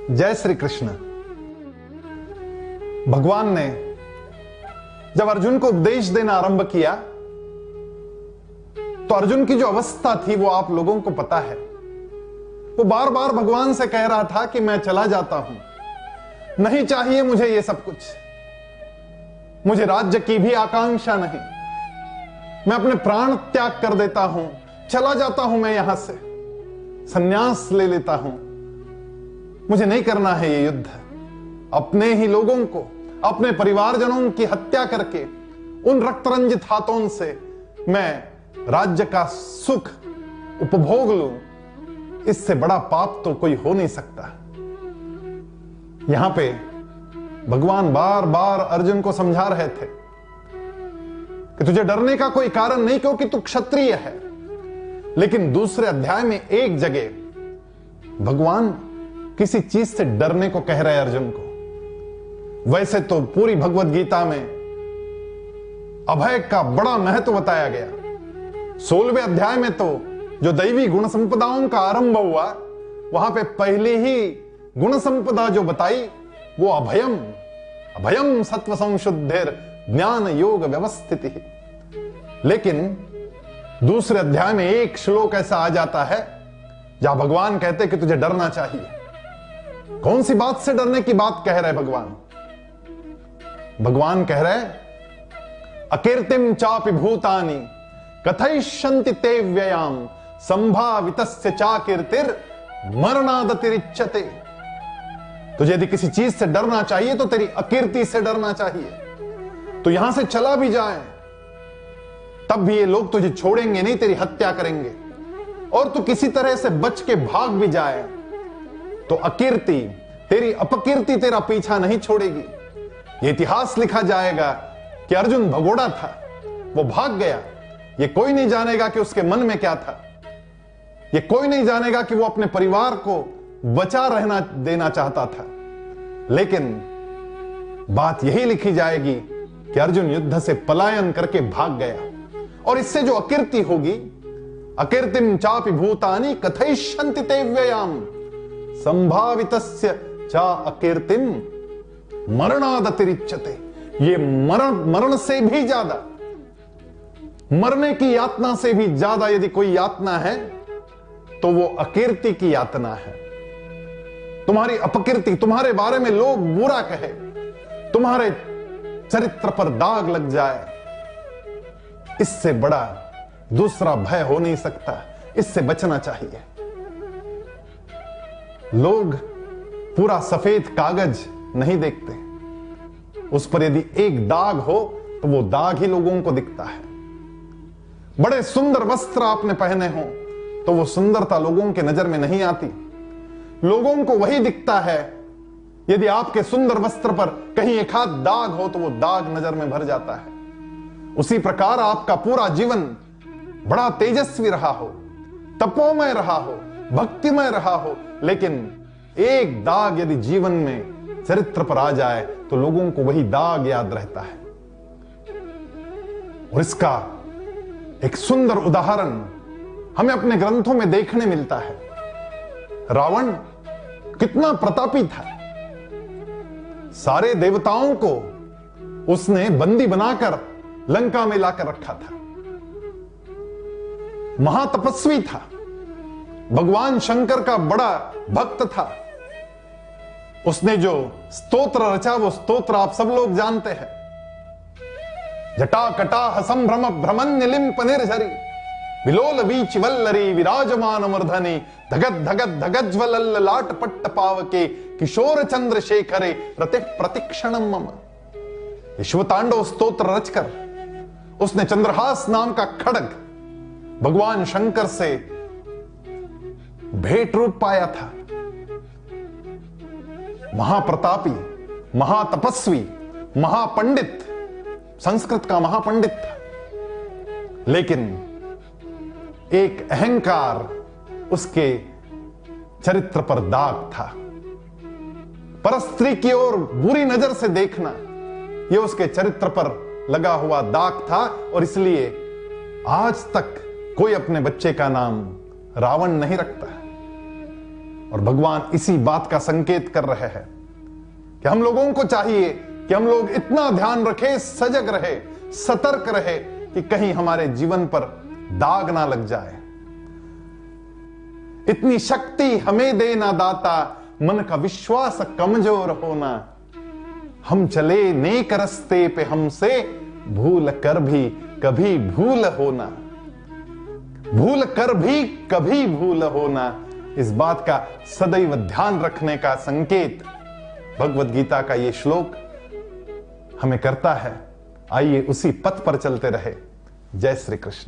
जय श्री कृष्ण। भगवान ने जब अर्जुन को उपदेश देना आरंभ किया तो अर्जुन की जो अवस्था थी वो आप लोगों को पता है। वो बार बार भगवान से कह रहा था कि मैं चला जाता हूं, नहीं चाहिए मुझे ये सब कुछ, मुझे राज्य की भी आकांक्षा नहीं, मैं अपने प्राण त्याग कर देता हूं, चला जाता हूं, मैं यहां से संन्यास ले लेता हूं, मुझे नहीं करना है ये युद्ध। अपने ही लोगों को, अपने परिवारजनों की हत्या करके उन रक्तरंजित हाथों से मैं राज्य का सुख उपभोग लूं, इससे बड़ा पाप तो कोई हो नहीं सकता। यहां पे भगवान बार बार अर्जुन को समझा रहे थे कि तुझे डरने का कोई कारण नहीं क्योंकि तू क्षत्रिय है। लेकिन दूसरे अध्याय में एक जगह भगवान किसी चीज से डरने को कह रहे हैं अर्जुन को। वैसे तो पूरी भगवत गीता में अभय का बड़ा महत्व बताया गया। 16वें अध्याय में तो जो दैवी गुण संपदाओं का आरंभ हुआ, वहां पे पहली ही गुण संपदा जो बताई वो अभयम, अभयम सत्व संशुद्धिर ज्ञान योग व्यवस्थिति। लेकिन दूसरे अध्याय में एक श्लोक ऐसा आ जाता है जहां भगवान कहते कि तुझे डरना चाहिए। कौन सी बात से डरने की बात कह रहे भगवान? भगवान कह रहे अकीर्तिम चापि भूतानि कथयिष्यन्ति ते व्ययाम संभावितस्य चाकीर्तिर मरणादतिरिच्यते। तुझे यदि किसी चीज से डरना चाहिए तो तेरी अकीर्ति से डरना चाहिए। तो यहां से चला भी जाए तब भी ये लोग तुझे छोड़ेंगे नहीं, तेरी हत्या करेंगे। और तू किसी तरह से बच के भाग भी जाए तो अकीर्ति, तेरी अपकीर्ति तेरा पीछा नहीं छोड़ेगी। ये इतिहास लिखा जाएगा कि अर्जुन भगोड़ा था, वो भाग गया। ये कोई नहीं जानेगा कि उसके मन में क्या था। ये कोई नहीं जानेगा कि वो अपने परिवार को बचा रहना देना चाहता था। लेकिन बात यही लिखी जाएगी कि अर्जुन युद्ध से पलायन करके भाग गया। और इससे जो अकीर्ति होगी, अकीर्तिम चापि भूतानि कथयिष्यन्ति ते व्ययाम संभावितस्य चा अकीर्तिम मरणादतिरिच्यते। ये मरण से भी ज्यादा, मरने की यातना से भी ज्यादा यदि कोई यातना है तो वो अकीर्ति की यातना है। तुम्हारी अपकीर्ति, तुम्हारे बारे में लोग बुरा कहे, तुम्हारे चरित्र पर दाग लग जाए, इससे बड़ा दूसरा भय हो नहीं सकता। इससे बचना चाहिए। लोग पूरा सफेद कागज नहीं देखते, उस पर यदि एक दाग हो तो वो दाग ही लोगों को दिखता है। बड़े सुंदर वस्त्र आपने पहने हो तो वो सुंदरता लोगों के नजर में नहीं आती। लोगों को वही दिखता है यदि आपके सुंदर वस्त्र पर कहीं एक हाथ दाग हो तो वो दाग नजर में भर जाता है। उसी प्रकार आपका पूरा जीवन बड़ा तेजस्वी रहा हो, तपोमय रहा हो, भक्तिमय रहा हो, लेकिन एक दाग यदि जीवन में चरित्र पर आ जाए तो लोगों को वही दाग याद रहता है। और इसका एक सुंदर उदाहरण हमें अपने ग्रंथों में देखने मिलता है। रावण कितना प्रतापी था। सारे देवताओं को उसने बंदी बनाकर लंका में लाकर रखा था। महातपस्वी था, भगवान शंकर का बड़ा भक्त था। उसने जो स्तोत्र रचा वो स्तोत्र आप सब लोग जानते हैं। जटा कटाह संभ्रम भ्रमण्य लिंप निर्झरी विलोल वीच वल्लरी विराजमान मूर्धनि धगत धगत धगज्वल लाट पट्ट पावके किशोर चंद्रशेखरे रति प्रतिक्षणम मम। विश्वतांडव स्तोत्र रचकर उसने चंद्रहास नाम का खड्ग भगवान शंकर से भेंट रूप पाया था। महाप्रतापी, महातपस्वी, महापंडित, संस्कृत का महापंडित था। लेकिन एक अहंकार उसके चरित्र पर दाग था। परस्त्री की ओर बुरी नजर से देखना यह उसके चरित्र पर लगा हुआ दाग था। और इसलिए आज तक कोई अपने बच्चे का नाम रावण नहीं रखता। और भगवान इसी बात का संकेत कर रहे हैं कि हम लोगों को चाहिए कि हम लोग इतना ध्यान रखें, सजग रहे, सतर्क रहे कि कहीं हमारे जीवन पर दाग ना लग जाए। इतनी शक्ति हमें देना दाता, मन का विश्वास कमजोर होना। हम चले नेक रस्ते पे, हमसे भूल कर भी कभी भूल होना, भूल कर भी कभी भूल होना। इस बात का सदैव ध्यान रखने का संकेत भगवद गीता का यह श्लोक हमें करता है। आइए उसी पथ पर चलते रहे। जय श्री कृष्ण।